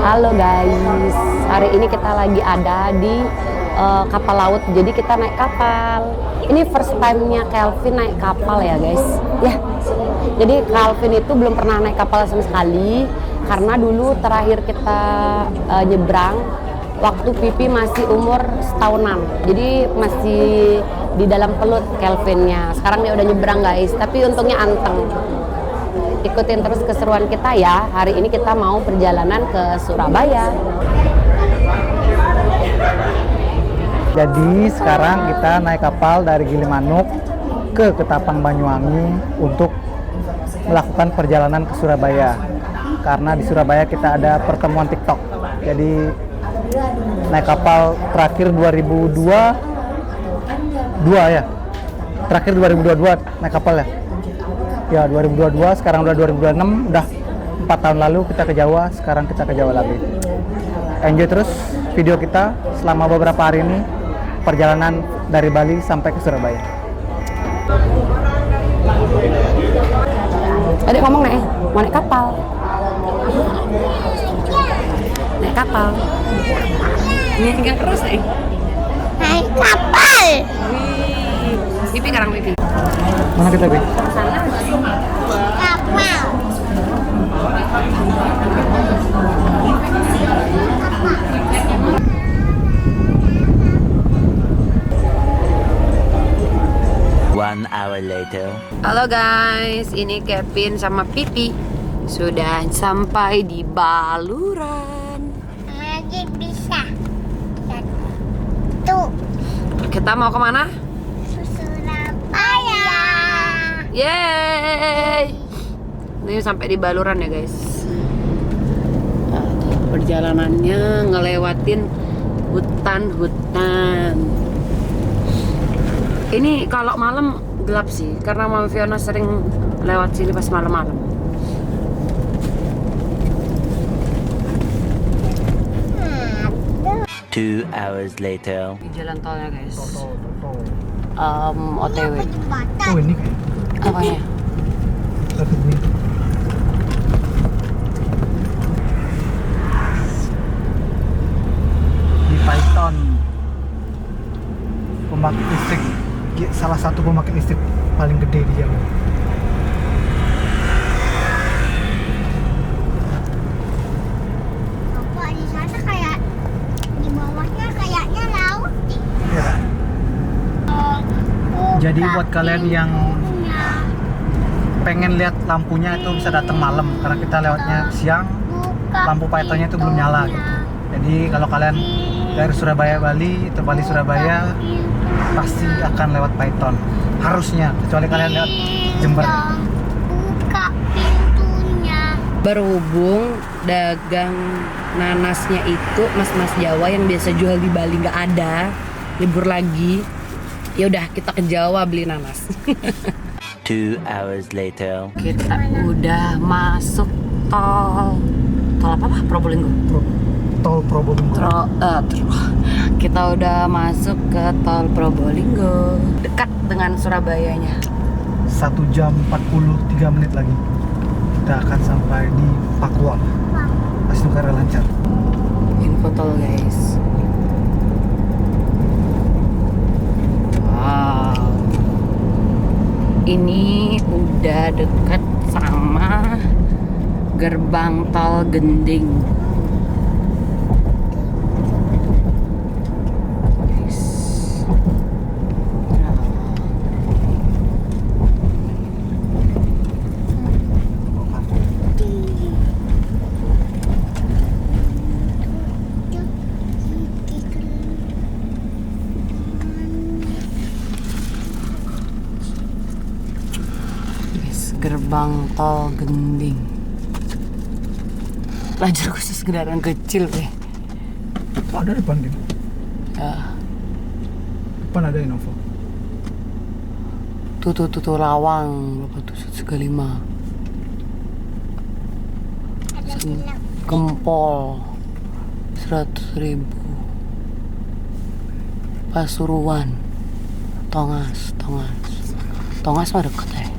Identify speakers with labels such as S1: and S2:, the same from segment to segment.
S1: Halo guys, hari ini kita lagi ada di kapal laut. Jadi kita naik kapal. Ini first time-nya Kelvin naik kapal ya guys. Ya, jadi Kelvin itu belum pernah naik kapal sama sekali. Karena dulu terakhir kita nyebrang waktu Pipi masih umur setahunan. Jadi masih di dalam pelut Kelvinnya. Sekarang dia udah nyebrang guys, tapi untungnya anteng. Ikutin terus keseruan kita ya. Hari ini kita mau perjalanan ke Surabaya.
S2: Jadi sekarang kita naik kapal dari Gilimanuk ke Ketapang Banyuwangi untuk melakukan perjalanan ke Surabaya. Karena di Surabaya kita ada pertemuan TikTok. Jadi naik kapal terakhir 2022 ya. Terakhir 2022 naik kapal ya. Ya 2022, sekarang udah 2026, udah 4 tahun lalu kita ke Jawa, sekarang kita ke Jawa lagi. Enjoy terus video kita selama beberapa hari ini, perjalanan dari Bali sampai ke Surabaya.
S1: Tadi ngomong nih, mau naik kapal. Naik kapal. Ini tinggal terus nih.
S3: Naik kapal.
S1: Wih, Pipi sekarang Pipi.
S2: Mana kita, Bi?
S1: Sana.
S3: Kapal.
S4: 1 hour later.
S1: Halo guys, ini Kevin sama Pipi sudah sampai di Baluran.
S3: Lagi bisa. Tuh,
S1: Kita mau kemana?
S3: Surabaya.
S1: Yeay! Ini sampai di Baluran ya guys. Nah, perjalanannya ngelewatin hutan-hutan. Ini kalau malam gelap sih, karena Mama Fiona sering lewat sini pas malam-malam.
S3: Aduh.
S4: 2 hours later.
S1: Di jalan tolnya guys.
S3: Ini
S1: OTW.
S3: apa jembatan?
S2: Oh ini kayak
S1: Apanya?
S2: satu ini. Di Python, pembangkit listrik, salah satu pembangkit listrik paling gede di Jawa.
S3: Apa di sana kayak di bawahnya kayaknya laut.
S2: Ya. Jadi buat kalian yang pengen lihat lampunya itu bisa datang malam, karena kita lewatnya siang, lampu Pythonnya itu belum nyala gitu. Jadi kalau kalian dari Surabaya Bali atau Bali Surabaya pasti akan lewat Python, harusnya, kecuali kalian lewat Jember.
S3: Buka pintunya.
S1: Berhubung dagang nanasnya itu mas-mas Jawa yang biasa jual di Bali nggak ada, libur lagi. Ya udah kita ke Jawa beli nanas.
S4: 2 hours later.
S1: Kita udah masuk tol. Tol apa? Probolinggo.
S2: Tol Probolinggo.
S1: Kita udah masuk ke tol Probolinggo. Dekat dengan Surabayanya.
S2: 1 jam 43 menit lagi kita akan sampai di Pakuwon. Asnugara lancar.
S1: Info tol guys. Wow. Ini udah dekat sama gerbang tol Gending. Guys. Nah. Gerbang tol Gending. Lajur khusus kendaraan kecil deh.
S2: Ada depan gitu.
S1: Ya.
S2: Depan ada Innova.
S1: Tuh lawang berapa tuh 135.
S3: Ada film.
S1: Gempol 100.000. Pasuruan. Tongas mah deket ya.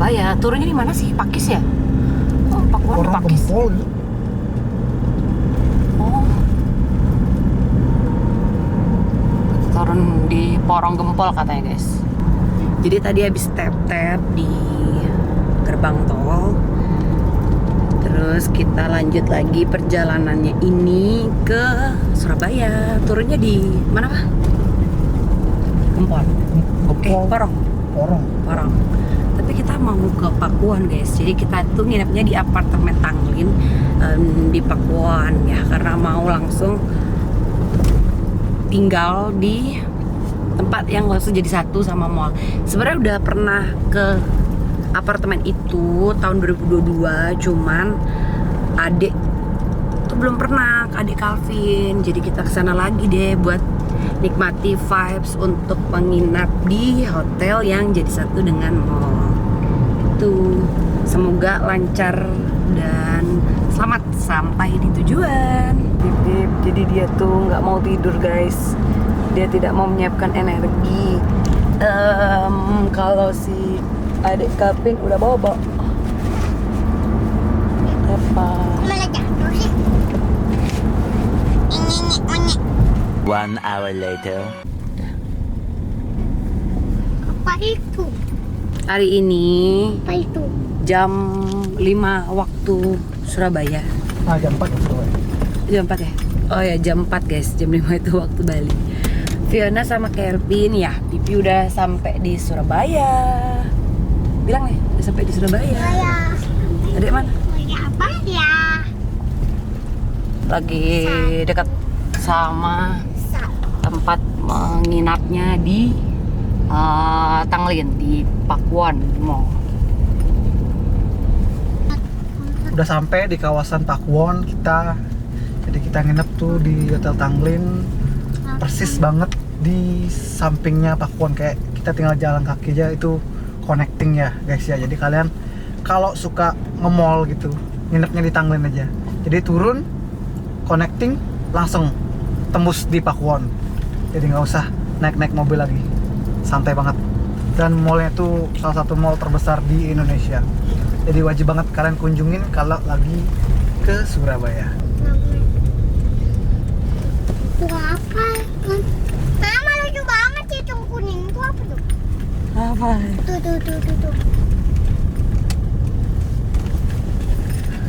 S1: Surabaya. Turunnya di mana sih? Pakis ya? Oh, Pakuan di Pakis.
S2: Gempol.
S1: Oh. Turun di Porong Gempol katanya, guys. Jadi tadi habis tap-tap di gerbang tol. Terus kita lanjut lagi perjalanannya ini ke Surabaya. Turunnya di mana, Pak? Gempol. Porong. Porong. Tapi kita mau ke Pakuan, guys. Jadi kita tuh nginepnya di apartemen Tanglin di Pakuan ya, karena mau langsung tinggal di tempat yang langsung jadi satu sama mall. Sebenarnya udah pernah ke apartemen itu tahun 2022, cuman adik tuh belum pernah, adik Calvin. Jadi kita kesana lagi deh buat nikmati vibes untuk menginap di hotel yang jadi satu dengan mall. Itu semoga lancar dan selamat sampai di tujuan. Jadi dia tuh nggak mau tidur, guys. Dia tidak mau menyiapkan energi. Kalau si adik Calvin udah bobo. Apa?
S3: Malah jatuh sih. Ini.
S4: 1 hour later.
S3: Apa itu?
S1: Hari ini
S3: Apa itu?
S1: jam 5 waktu Surabaya.
S2: Nah, jam 4 ya Surabaya.
S1: Jam 4 ya? Oh ya, jam 4 guys. Jam 5 itu waktu Bali. Fiona sama Kelvin ya, Pipi udah sampai di Surabaya. Bilang nih, udah sampai di Surabaya.
S3: Saya.
S1: Adek mana?
S3: Saya apa ya?
S1: Lagi dekat sama tempat menginapnya di Tanglin, di Pakuan Mall.
S2: Udah sampai di kawasan Pakuwon kita. Jadi kita nginep tuh di Hotel Tanglin. Persis banget di sampingnya Pakuwon, kayak kita tinggal jalan kaki aja, itu connecting ya guys ya. Jadi kalian kalau suka nge-mall gitu, nginepnya di Tanglin aja. Jadi turun, connecting, langsung tembus di Pakuwon. Jadi nggak usah naik-naik mobil lagi, santai banget. Dan mallnya tuh salah satu mall terbesar di Indonesia. Jadi wajib banget kalian kunjungin kalau lagi ke Surabaya.
S3: Itu apa? Mama lucu banget sih, itu kuning itu apa tuh?
S1: Apa?
S3: Tuh.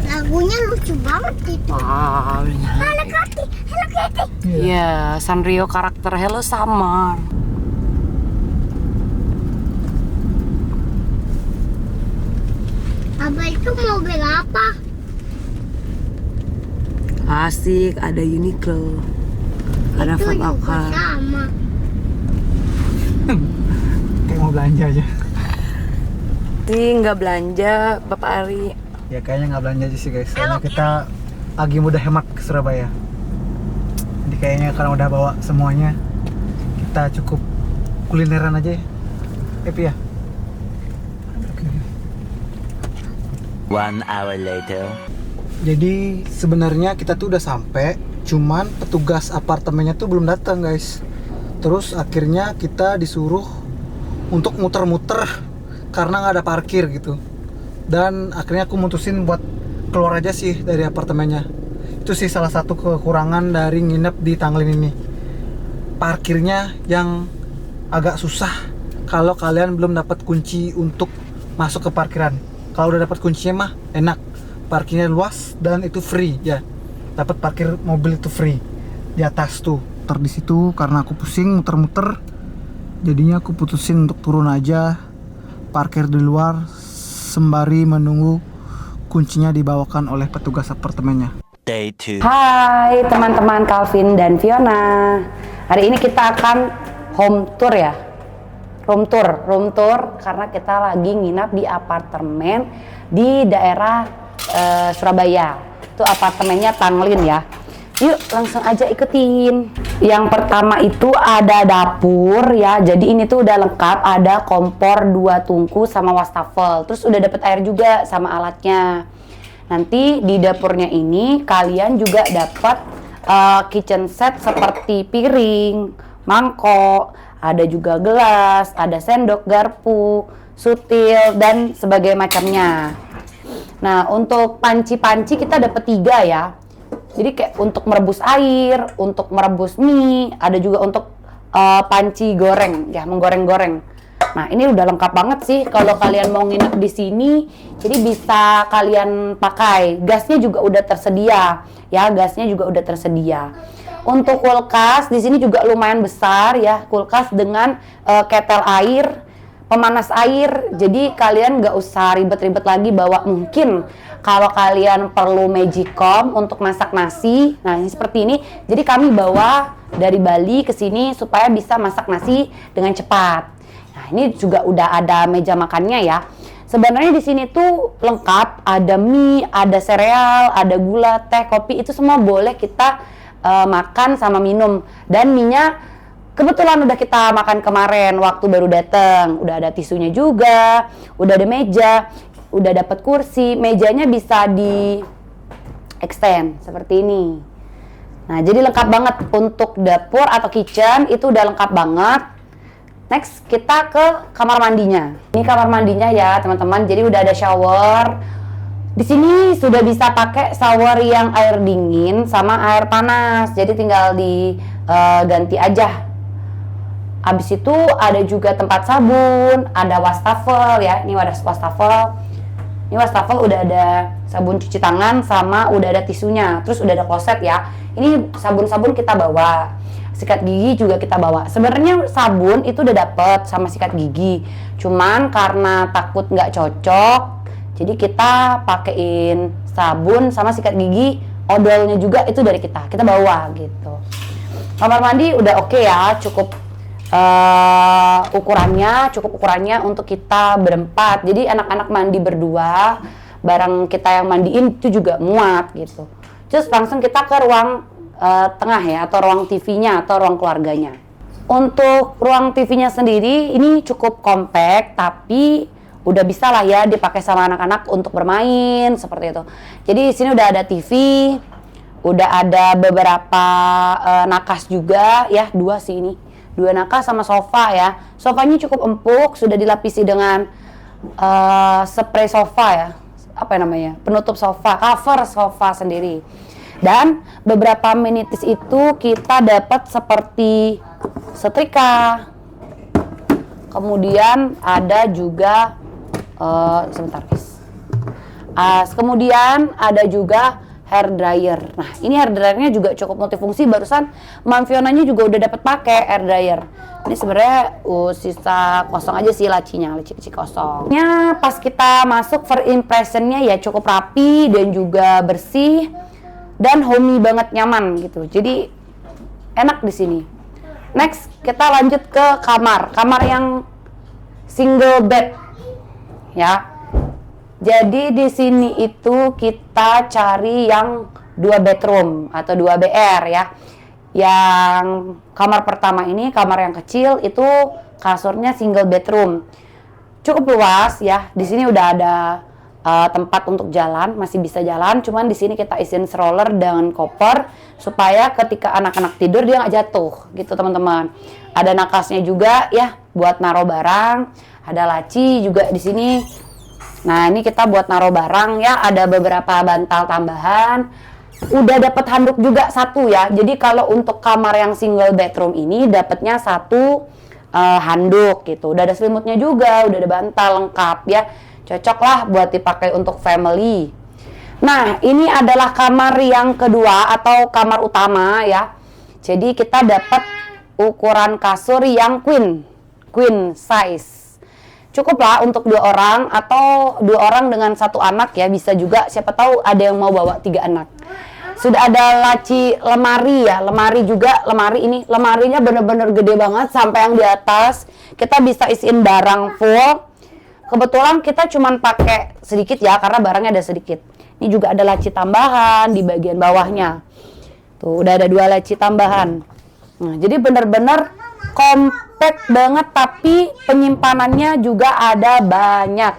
S3: Lagunya lucu banget itu.
S1: Wow.
S3: Hello Kitty.
S1: Iya, Sanrio karakter Hello Summer.
S3: Abah itu mobil apa?
S1: Asik, ada Uniqlo. Ada
S3: Itu
S1: Foot
S3: juga
S1: Locker.
S3: sama.
S2: Kayak mau belanja aja.
S1: Sih nggak belanja, Bapak Ari.
S2: Ya kayaknya nggak belanja aja sih guys. Soalnya kita lagi mudah hemat ke Surabaya. Jadi kayaknya karena udah bawa semuanya, kita cukup kulineran aja ya. Happy ya? Oke.
S4: 1 hour later.
S2: Jadi sebenarnya kita tuh udah sampai, cuman petugas apartemennya tuh belum datang guys. Terus akhirnya kita disuruh untuk muter-muter karena nggak ada parkir gitu. Dan akhirnya aku mutusin buat keluar aja sih dari apartemennya. Itu sih salah satu kekurangan dari nginep di Tanglin ini. Parkirnya yang agak susah kalau kalian belum dapat kunci untuk masuk ke parkiran. Kalau udah dapat kuncinya mah enak. Parkirnya luas dan itu free ya. Dapat parkir mobil itu free di atas tuh. Di situ karena aku pusing muter-muter. Jadinya aku putusin untuk turun aja, parkir di luar sembari menunggu kuncinya dibawakan oleh petugas apartemennya.
S4: Day 2.
S1: Hai teman-teman Calvin dan Fiona. Hari ini kita akan home tour ya. Room tour karena kita lagi nginap di apartemen di daerah Surabaya. Itu apartemennya Tanglin ya. Yuk langsung aja ikutin. Yang pertama itu ada dapur ya. Jadi ini tuh udah lengkap, ada kompor 2 tungku sama wastafel. Terus udah dapet air juga sama alatnya. Nanti di dapurnya ini kalian juga dapat kitchen set seperti piring, mangkok, ada juga gelas, ada sendok, garpu, sutil, dan sebagainya macamnya. Nah, untuk panci-panci kita dapat 3 ya. Jadi kayak untuk merebus air, untuk merebus mie, ada juga untuk panci goreng ya, menggoreng-goreng. Nah, ini udah lengkap banget sih kalau kalian mau nginep di sini. Jadi bisa kalian pakai. Gasnya juga udah tersedia ya, gasnya juga udah tersedia. Untuk kulkas di sini juga lumayan besar ya, kulkas dengan ketel air, pemanas air. Jadi kalian nggak usah ribet-ribet lagi bawa. Mungkin kalau kalian perlu magicom untuk masak nasi, nah ini seperti ini. Jadi kami bawa dari Bali ke sini supaya bisa masak nasi dengan cepat. Nah, ini juga udah ada meja makannya ya. Sebenarnya di sini tuh lengkap, ada mie, ada sereal, ada gula, teh, kopi, itu semua boleh kita makan sama minum. Dan mie-nya kebetulan udah kita makan kemarin waktu baru datang. Udah ada tisunya juga, udah ada meja, udah dapat kursi. Mejanya bisa di extend seperti ini. Nah, jadi lengkap banget untuk dapur atau kitchen, itu udah lengkap banget. Next, kita ke kamar mandinya. Ini kamar mandinya ya, teman-teman. Jadi udah ada shower. Di sini sudah bisa pakai shower yang air dingin sama air panas. Jadi tinggal diganti aja. Habis itu ada juga tempat sabun, ada wastafel ya. Ini ada wastafel. Ini wastafel udah ada sabun cuci tangan sama udah ada tisunya. Terus udah ada kloset ya. Ini sabun-sabun kita bawa. Sikat gigi juga kita bawa. Sebenarnya sabun itu udah dapet sama sikat gigi. Cuman karena takut nggak cocok, jadi kita pakein sabun sama sikat gigi. Odolnya juga itu dari kita bawa gitu. Kamar mandi udah oke ya, cukup ukurannya untuk kita berempat. Jadi anak-anak mandi berdua, barang kita yang mandiin itu juga muat gitu. Terus langsung kita ke ruang tengah ya, atau ruang TV-nya atau ruang keluarganya. Untuk ruang TV-nya sendiri ini cukup compact, tapi udah bisa lah ya dipakai sama anak-anak untuk bermain seperti itu. Jadi di sini udah ada TV, udah ada beberapa nakas juga ya, 2 sih ini. 2 nakas sama sofa ya. Sofanya cukup empuk, sudah dilapisi dengan spray sofa ya. Apa namanya? Penutup sofa, cover sofa sendiri. Dan beberapa amenities itu kita dapat seperti setrika. Kemudian ada juga kemudian ada juga hair dryer. Nah, ini hair dryernya juga cukup multifungsi. Barusan Mam Fionanya juga udah dapat pakai hair dryer. Ini sebenarnya sisa kosong aja sih lacinya, laci kosong. Ya, pas kita masuk first impressionnya ya cukup rapi dan juga bersih dan homey banget, nyaman gitu. Jadi enak di sini. Next, kita lanjut ke kamar yang single bed ya. Jadi di sini itu kita cari yang 2 bedroom atau 2 BR ya. Yang kamar pertama ini, kamar yang kecil itu kasurnya single bedroom. Cukup luas ya. Di sini udah ada tempat untuk jalan, masih bisa jalan. Cuman di sini kita isiin stroller dengan koper supaya ketika anak-anak tidur dia nggak jatuh gitu, teman-teman. Ada nakasnya juga ya buat naruh barang. Ada laci juga di sini. Nah, ini kita buat naruh barang ya, ada beberapa bantal tambahan. Udah dapat handuk juga 1 ya. Jadi kalau untuk kamar yang single bedroom ini dapatnya 1 handuk gitu. Udah ada selimutnya juga, udah ada bantal lengkap ya. Cocok lah buat dipakai untuk family. Nah, ini adalah kamar yang kedua atau kamar utama ya. Jadi kita dapat ukuran kasur yang queen size. Cukup lah untuk 2 orang atau 2 orang dengan 1 anak ya, bisa juga, siapa tahu ada yang mau bawa 3 anak. Sudah ada laci lemari ya, lemarinya bener-bener gede banget sampai yang di atas. Kita bisa isiin barang full. Kebetulan kita cuman pakai sedikit ya, karena barangnya ada sedikit. Ini juga ada laci tambahan di bagian bawahnya. Tuh, udah ada 2 laci tambahan. Nah, jadi bener-bener compact banget, tapi penyimpanannya juga ada banyak.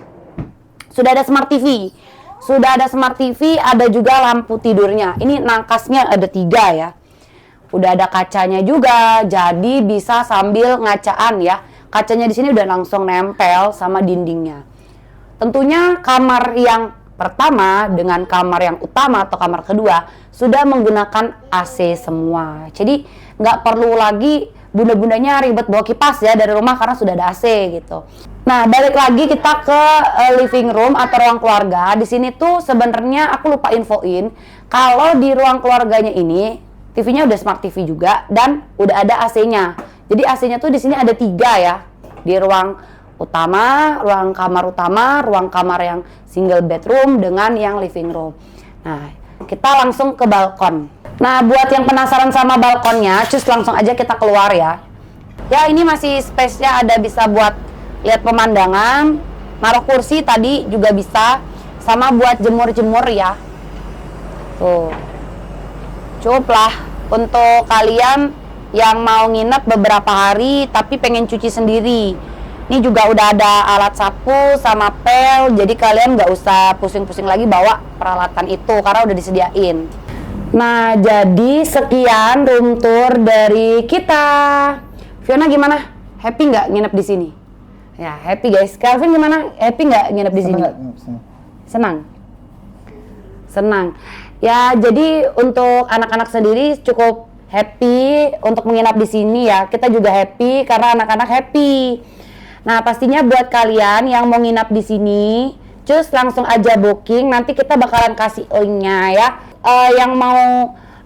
S1: Sudah ada smart TV, ada juga lampu tidurnya. Ini nangkasnya ada 3 ya. Udah ada kacanya juga, jadi bisa sambil ngacaan ya. kacanya di sini udah langsung nempel sama dindingnya. Tentunya kamar yang pertama dengan kamar yang utama atau kamar kedua sudah menggunakan AC semua. Jadi nggak perlu lagi bunda-bundanya ribet bawa kipas ya dari rumah karena sudah ada AC gitu. Nah, balik lagi kita ke living room atau ruang keluarga. Di sini tuh sebenarnya aku lupa infoin kalau di ruang keluarganya ini TV-nya udah smart TV juga dan udah ada AC-nya. Jadi AC-nya tuh di sini ada 3 ya. Di ruang utama, ruang kamar yang single bedroom dengan yang living room. Nah, kita langsung ke balkon. Nah, buat yang penasaran sama balkonnya, cus langsung aja kita keluar ya. Ya, ini masih space-nya ada bisa buat lihat pemandangan, naruh kursi tadi juga bisa, sama buat jemur-jemur ya. Tuh. Cukup lah untuk kalian yang mau nginep beberapa hari tapi pengen cuci sendiri. Ini juga udah ada alat sapu sama pel, jadi kalian nggak usah pusing-pusing lagi bawa peralatan itu karena udah disediain. Nah, jadi sekian room tour dari kita. Fiona gimana? Happy nggak nginep di sini? Ya, happy guys. Calvin gimana? Happy nggak nginep di sini? Senang. Senang. Ya, jadi untuk anak-anak sendiri cukup happy untuk menginap di sini ya. Kita juga happy karena anak-anak happy. Nah, pastinya buat kalian yang mau nginap di sini, cus langsung aja booking. Nanti kita bakalan kasih linknya ya. Yang mau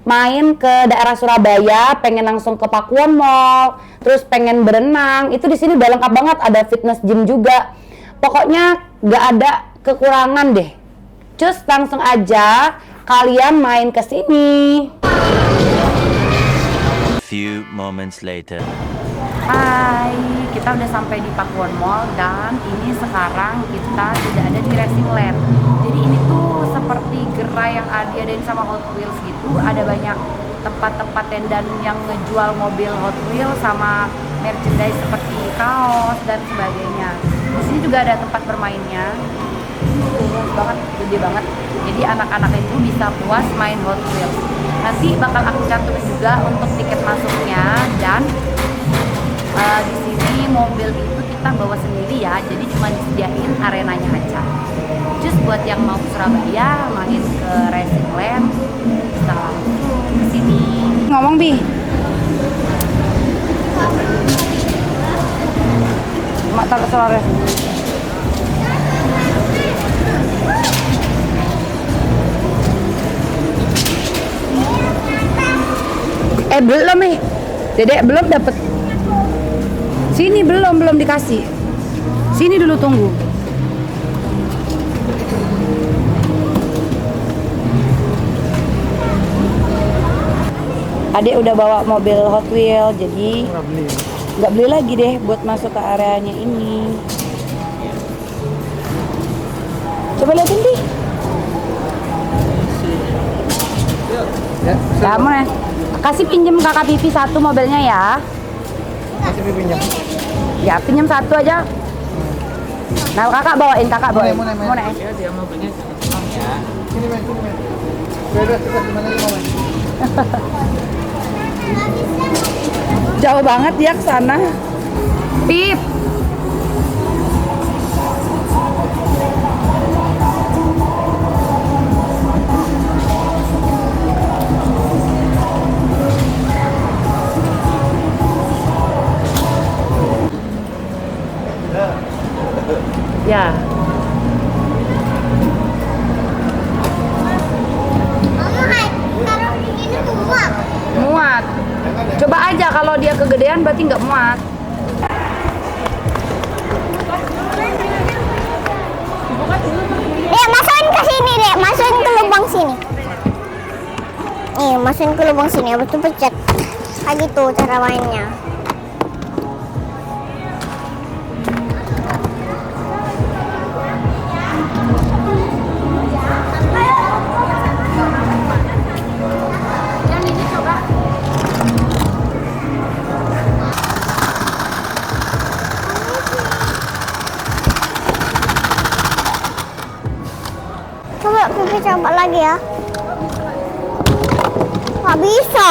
S1: main ke daerah Surabaya, pengen langsung ke Pakuwon Mall, terus pengen berenang, itu di sini udah lengkap banget. Ada fitness gym juga. Pokoknya nggak ada kekurangan deh. Cus langsung aja kalian main ke sini.
S4: Few moments later.
S1: Hai, kita udah sampai di Pakuwon Mall dan ini sekarang kita sudah ada di Racing Land. Jadi ini tuh seperti gerai yang diadain sama Hot Wheels gitu. Ada banyak tempat-tempat dan yang ngejual mobil Hot Wheels sama merchandise seperti kaos dan sebagainya. Di sini juga ada tempat bermainnya. Luas banget, gede banget. Jadi anak-anak itu bisa puas main Hot Wheels. Nanti bakal aku cantumin juga untuk tiket masuknya dan di sini mobil itu kita bawa sendiri ya, jadi cuma disediain arenanya aja. Just buat yang mau ke Surabaya main ke Racing Land bisa langsung ke sini. Ngomong Bi. Mata ke sore. Belum nih. Dedek belum dapet. Sini belum dikasih. Sini dulu tunggu. Adek udah bawa mobil Hot Wheels, jadi nggak beli lagi deh buat masuk ke areanya ini. Coba liatin Di. Kamu nih, kasih pinjem kakak Pipi satu mobilnya ya.
S2: Kasih pinjam.
S1: Ya, pinjam satu aja. Nah, kakak bawain.
S2: Mau naik.
S5: Ya, dia mobilnya senang ya.
S2: Sini men. Udah cepat gimana mau men?
S1: Jauh banget dia ke sana. Pip. Ya.
S3: Mama, taruh di sini muat.
S1: Muat. Coba aja kalau dia kegedean berarti nggak muat.
S3: Dek, masukin ke sini, Dek. Masukin ke lubang sini. Nih, masukin ke lubang sini. Habis itu pencet. Kayak gitu cara mainnya.
S1: Yang ini coba.
S3: Coba Pipi coba lagi ya. Nggak bisa.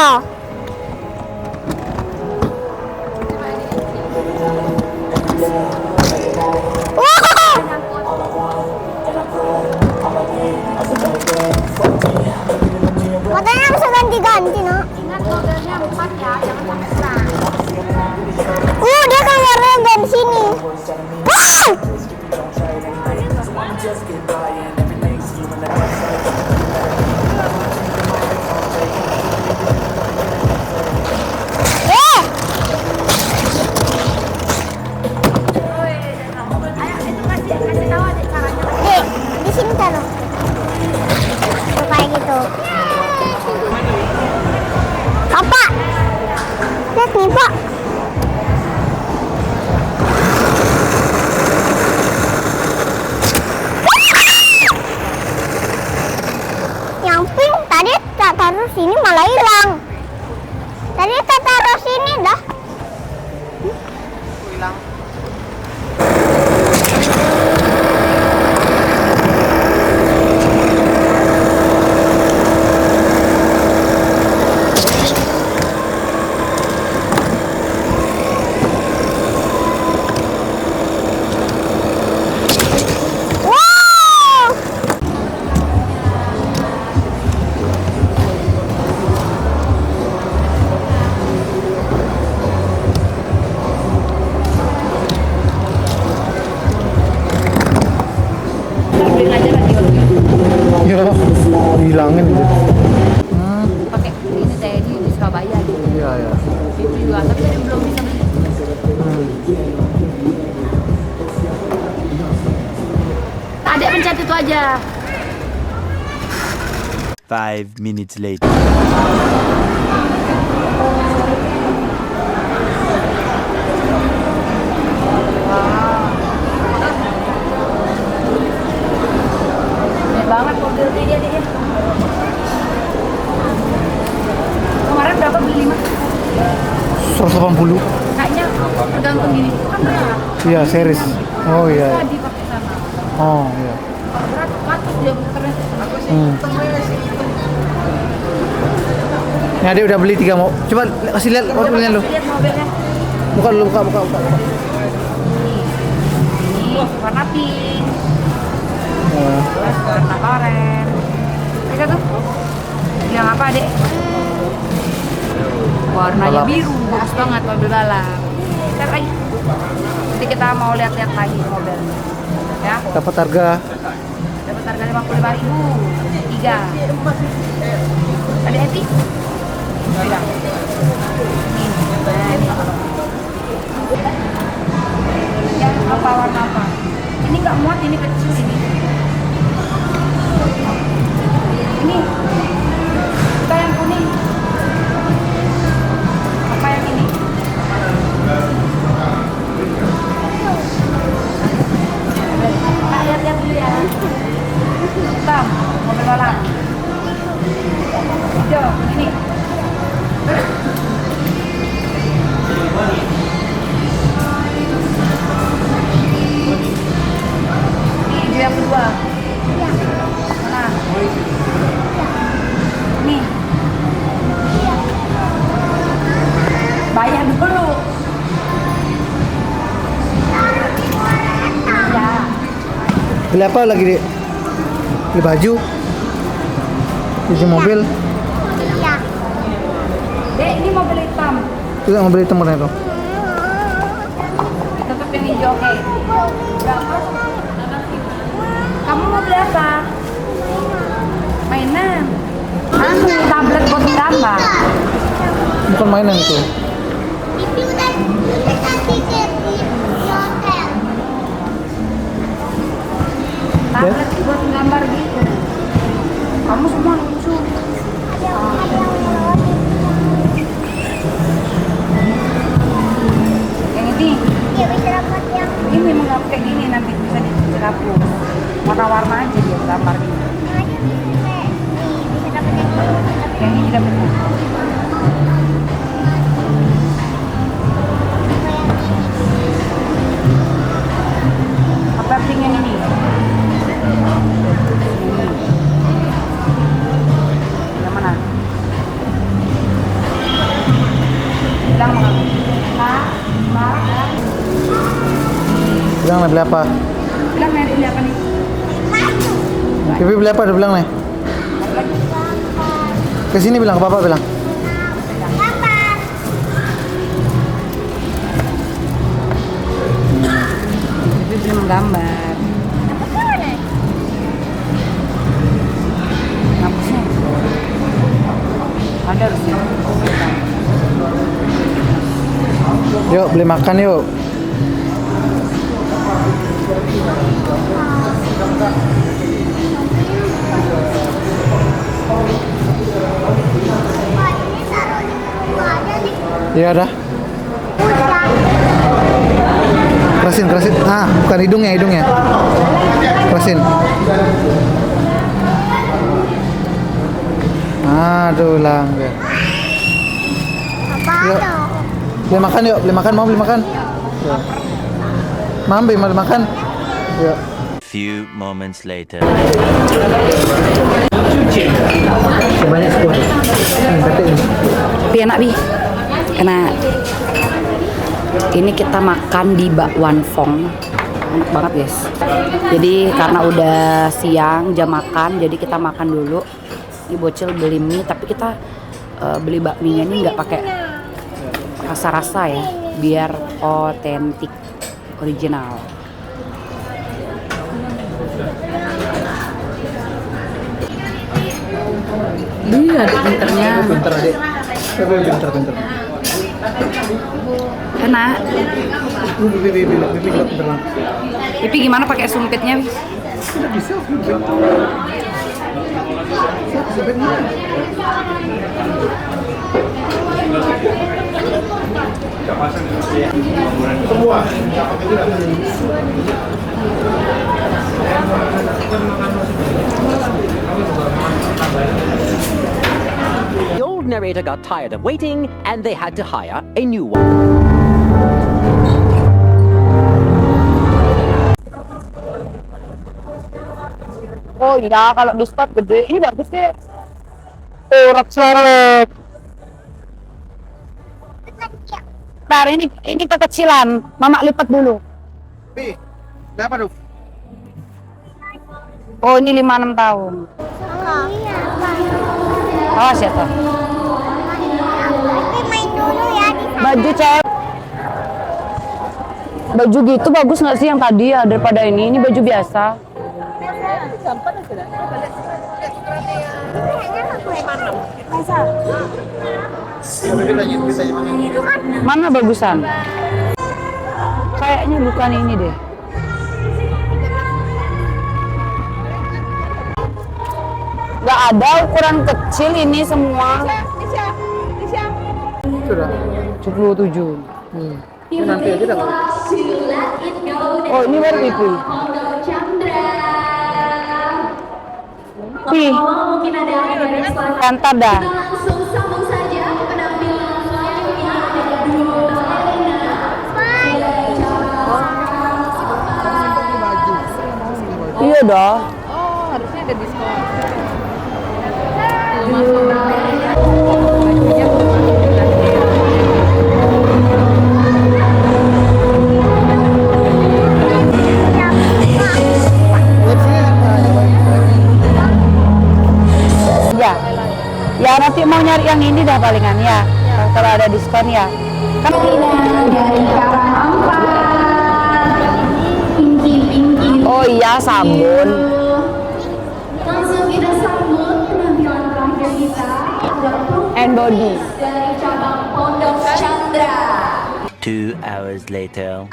S3: Katanya bisa ganti-ganti, no?
S1: Ingat modelnya 4 ya, jangan sampai kurang.
S3: Dia keluarnya dari sini. Wow! Dek, di sini taruh. Tuh, kayak gitu. Papa, lihat nih, Pak. Yang pink tadi tak taruh sini malah hilang. Tadi tak taruh sini dah.
S5: Hilang.
S3: Wow!
S2: Ya, hilangin gitu.
S1: Pakai ini saya di Surabaya gitu.
S2: Iya, ya.
S1: Itu juga, tapi saya belum bisa beli. Adek pencet itu aja.
S4: 5 minutes later.
S1: Banyak banget mobil dia deh. Kemarin berapa beli mas?
S2: 180.
S1: Kayaknya tergantung gini. Itu kan berat.
S2: Iya, series. Oh iya.
S1: Bisa dipakai sama.
S2: Oh iya.
S1: Kalau berat patus dia muternya.
S2: Ini adik udah beli 3 mau. Coba kasih lihat mobilnya lu.
S1: Lihat mobilnya.
S2: Buka dulu, buka.
S1: Ini warna pink,
S2: Oh.
S1: warna oranye. Bisa tuh. Yang apa dek? Warnanya
S2: Balap.
S1: biru, bagus banget mobil balap. Lihat lagi. Nanti kita mau lihat-lihat lagi mobil. Ya,
S2: Dapat harga
S1: dapat harga 55.000. 3. Ada Eti? Bilang. Yang apa warna apa? Ini nggak muat, ini kecil ini. Ini. Kita yang kuning. Apa yang ini? Nah, lihat-lihat dulu ya. Hitam, mobil balap. Hijau, ini. Ini hijau yang kedua. Mana? Nih. Bayar dulu. Ya.
S2: beli apa lagi, Dek? Beli baju? Cuci mobil?
S3: Iya.
S1: Dek, ini mobil hitam.
S2: Itu yang mobil hitam mana itu?
S1: Tutup yang hijau, oke. Berapa? Kamu mau beli apa? Mainan. Anu, tablet buat gambar.
S2: Bukan mainan itu.
S3: Itu udah kasih di hotel.
S1: Tablet buat gambar gitu. Kamu semua lucu. Yang ini,
S3: Dia bisa dapat yang
S1: ini menggap kayak gini nanti bisa dihapus. Warna-warna aja dia gambar ini.
S3: aja bisa dapat yang
S1: Yang ini dapat. Apa pink yang ini? Yang mana? Bilang mau. Ma, ma,
S2: bilang nih beli apa?
S1: Bilang Mary beli apa nih?
S2: Pipi beli apa? Udah bilang nih. Kesini bilang ke Bapak bilang.
S1: Bibi beli menggambar. Apa sih? Ada harusnya.
S2: Yuk beli makan yuk. Iya dah. Kerasin. Ah, bukan hidungnya. Kerasin. Aduh, lang. Yuk. Beli makan yuk, mau beli makan. Yuk. Mambi mau makan. Yuk.
S4: Few moments later.
S2: Sebanyak 10.
S1: Tapi enak Bi, enak. Ini kita makan di Bak Wan Fong, enak banget guys. Jadi karena udah siang jam makan, jadi kita makan dulu. Ini bocil beli mie, tapi kita beli bakminya ini nggak pakai rasa-rasa ya, biar otentik, original. Iya, adik pinternya.
S2: Pinter adik. Pinter.
S1: Enak.
S2: Pipi pinter banget.
S1: Tapi gimana pakai sumpitnya?
S2: Bisa.
S6: The old narrator got tired of waiting and they had to hire a new one.
S1: Oh iya, kalau di spot gede, ini bagus sih.
S2: Rak-rak.
S1: Ntar ini kekecilan, Mama lipat dulu.
S2: Pi, berapa tuh?
S1: Oh ini 5-6 tahun. Awas ya toh.
S3: Tapi main dulu ya di
S1: Baju cewek. Baju gitu bagus nggak sih yang tadi ya daripada ini? Ini baju biasa. Mana bagusan? Kayaknya bukan ini deh. Gak ada ukuran kecil ini semua.
S2: Sudah.
S1: 77.
S2: Ini nanti aja dah.
S1: Oh ini baru pipi. Pi. Kantar dah. Iya dah. Ya, ya nanti mau nyari yang ini dah palingan ya. Kalau ada diskon ya. Kan oh iya sabun.
S7: Langsung kita sambut penampilan terakhir kita
S1: And body.
S7: dari cabang Pondok Chandra.
S4: 2 hours later.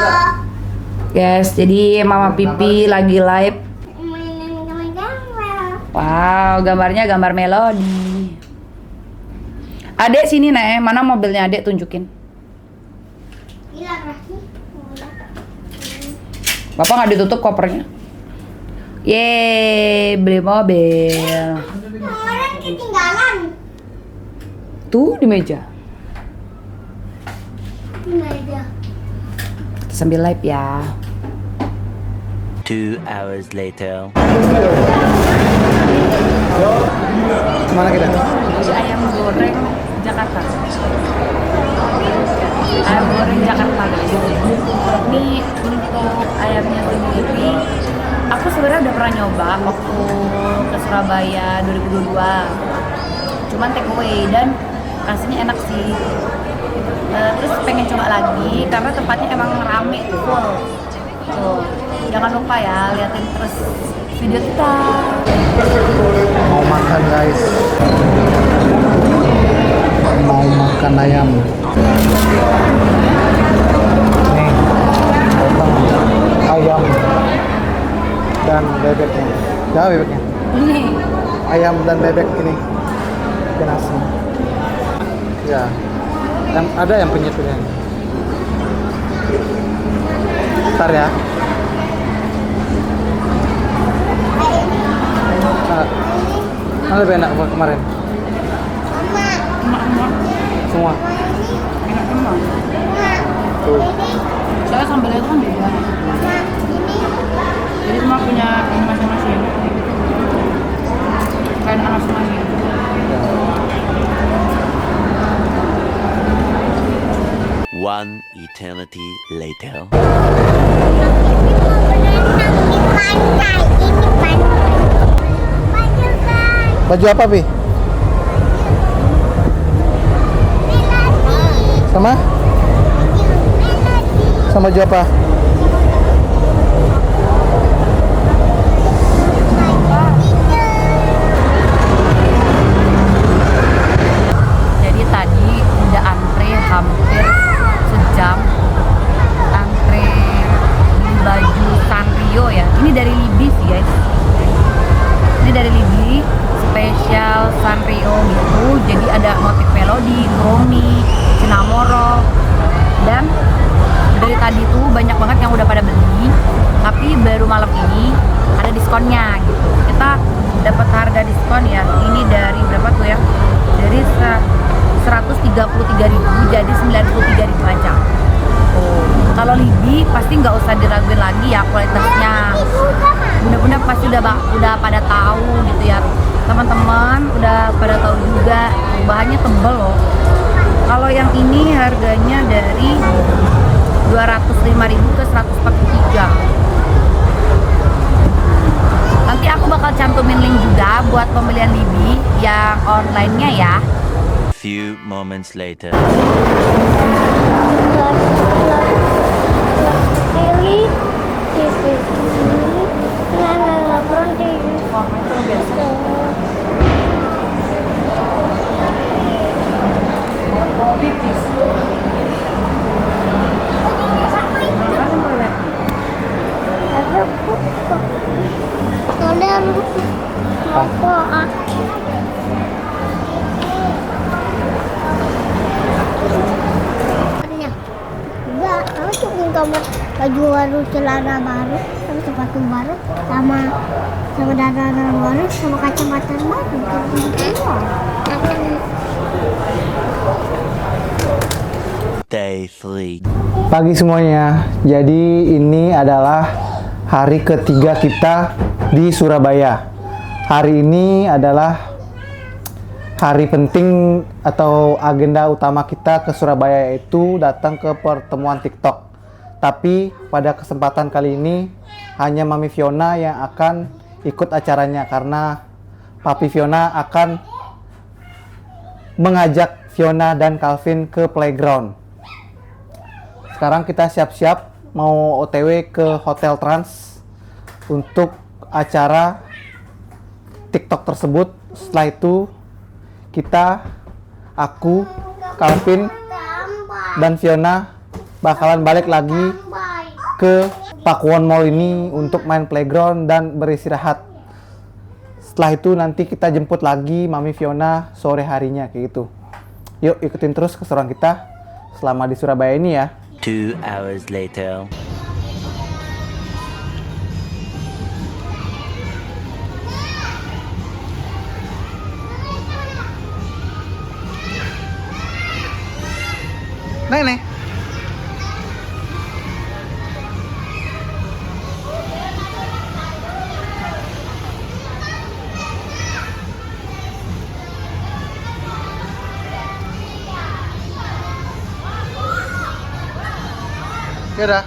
S1: Guys, jadi Mama Pipi lagi live.
S3: mainin gambar.
S1: Wow, gambarnya gambar melodi. Adek sini Nek, mana mobilnya Adek tunjukin.
S3: Gila Rahmi.
S1: Bapak nggak ditutup kopernya. Yeay, beli mobil.
S3: Kemarin ketinggalan.
S1: Tuh di meja.
S3: Di meja.
S1: Kita sambil live ya.
S4: 2 hours later.
S2: Mana kita?
S1: Ayam goreng Jakarta. Ayam goreng Jakarta guys. Ini untuk ayamnya
S8: nyoba waktu ke Surabaya 2022. Cuman take away dan rasanya enak sih. Terus pengen coba lagi karena tempatnya emang rame full. Tuh, jangan lupa ya liatin terus video kita.
S2: Mau makan guys, mau makan ayam. Nih, potong ayam dan bebeknya. Ya bebeknya. Ayam dan bebek ini ke nasi. Ya, yang ada yang penyetnya. Bentar ya. Mana lebih enak buat kemarin? Semua. Tuh.
S8: Soalnya sambalnya itu kan beda. Jadi semua punya ini masing-masing. Kayak anak semuanya.
S4: One eternity later.
S2: Baju apa, Bi? Sama? Sama baju apa?
S8: Jadi tadi udah antre hampir sejam. Antre beli baju Sanrio ya. Ini dari Libby sih guys. Ini dari Libby, spesial Sanrio gitu. Jadi ada motif melodi, Romi, Cinamoro. Dan dari tadi tuh banyak banget yang udah pada beli. Tapi baru malam ini ada diskonnya gitu. Kita dapat harga diskon ya. Ini dari berapa tuh ya? Dari 133.000 jadi 93.000 aja. Kalau Libby pasti nggak usah diraguin lagi ya kualitasnya. Bener-bener pasti udah pada tahu gitu ya. Teman-teman udah pada tahu juga bahannya tebel loh. Kalau yang ini harganya dari 205.000 ke 143. Nanti aku bakal cantumin link juga buat pembelian Libby yang online-nya ya.
S4: Few moments later.
S3: Baju baru, celana baru, sama sepatu baru, sama dandanan baru, sama kacamata baru.
S4: Day 3.
S2: Pagi semuanya. Jadi ini adalah hari ketiga kita di Surabaya. Hari ini adalah hari penting atau agenda utama kita ke Surabaya, yaitu datang ke pertemuan TikTok. Tapi pada kesempatan kali ini hanya Mami Fiona yang akan ikut acaranya karena Papi Fiona akan mengajak Fiona dan Calvin ke playground. Sekarang kita siap-siap mau OTW ke Hotel Trans untuk acara TikTok tersebut. Setelah itu aku, Calvin, dan Fiona bakalan balik lagi ke Pakuwon Mall ini untuk main playground dan beristirahat. Setelah itu nanti kita jemput lagi Mami Fiona sore harinya kayak gitu. Yuk ikutin terus keseruan kita selama di Surabaya ini ya.
S4: 2 hours later.
S2: Nih. Ya udah.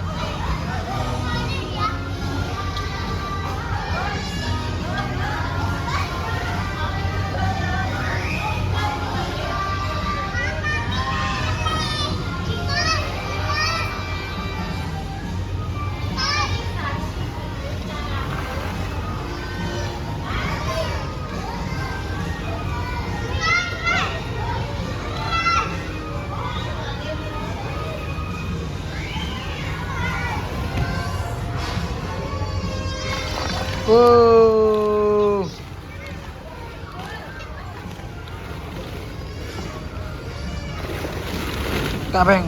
S2: Tabeng.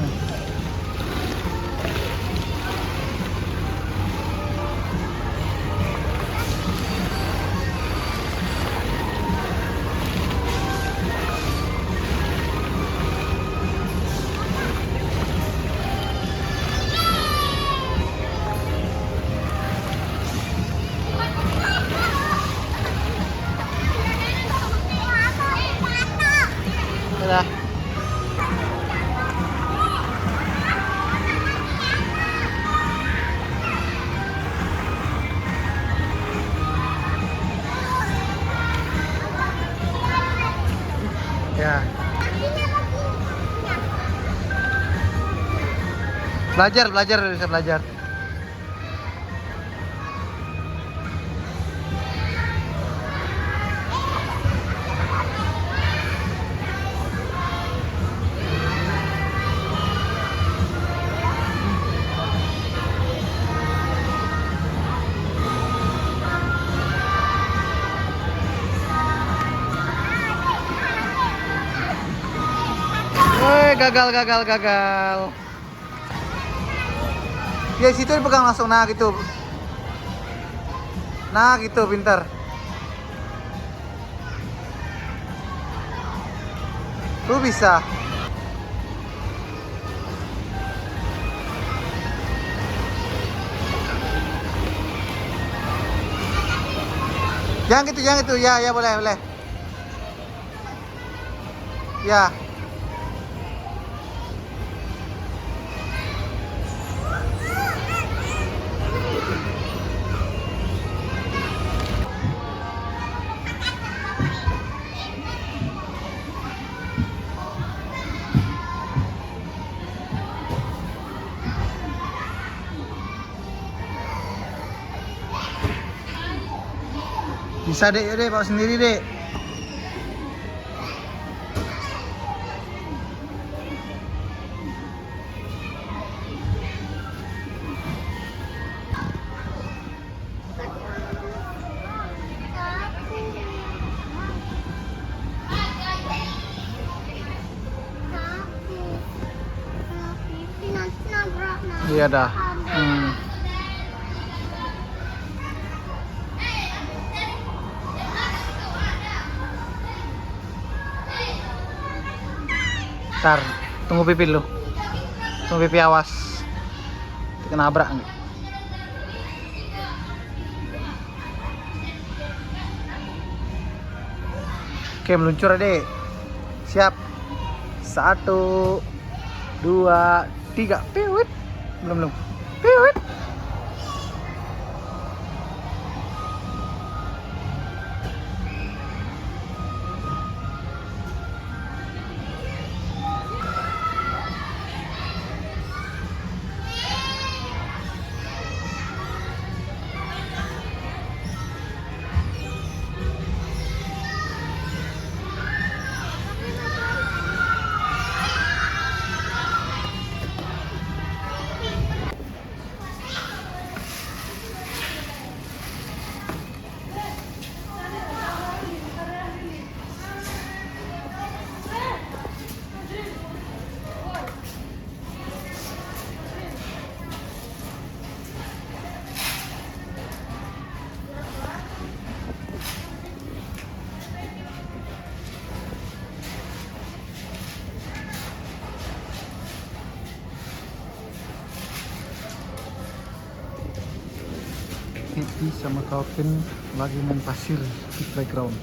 S2: Dadah. Ya. Belajar, bisa belajar. Woi, gagal. Ya situ dipegang langsung, nah gitu. Nah gitu, pintar. Lu bisa. Jangan gitu. Ya boleh. Ya. Bisa deh, yaudah bawa sendiri deh. Iya dah. Ntar, tunggu pipi lu. Tunggu pipi, awas. Kena nabrak nih. Oke, meluncur adek. Siap. 1, 2, 3. Piwit. Belum. Piwit. Vicky sama Calvin lagi main pasir di playground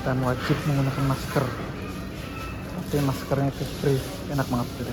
S2: dan wajib menggunakan masker. Tapi maskernya itu free, enak banget gitu.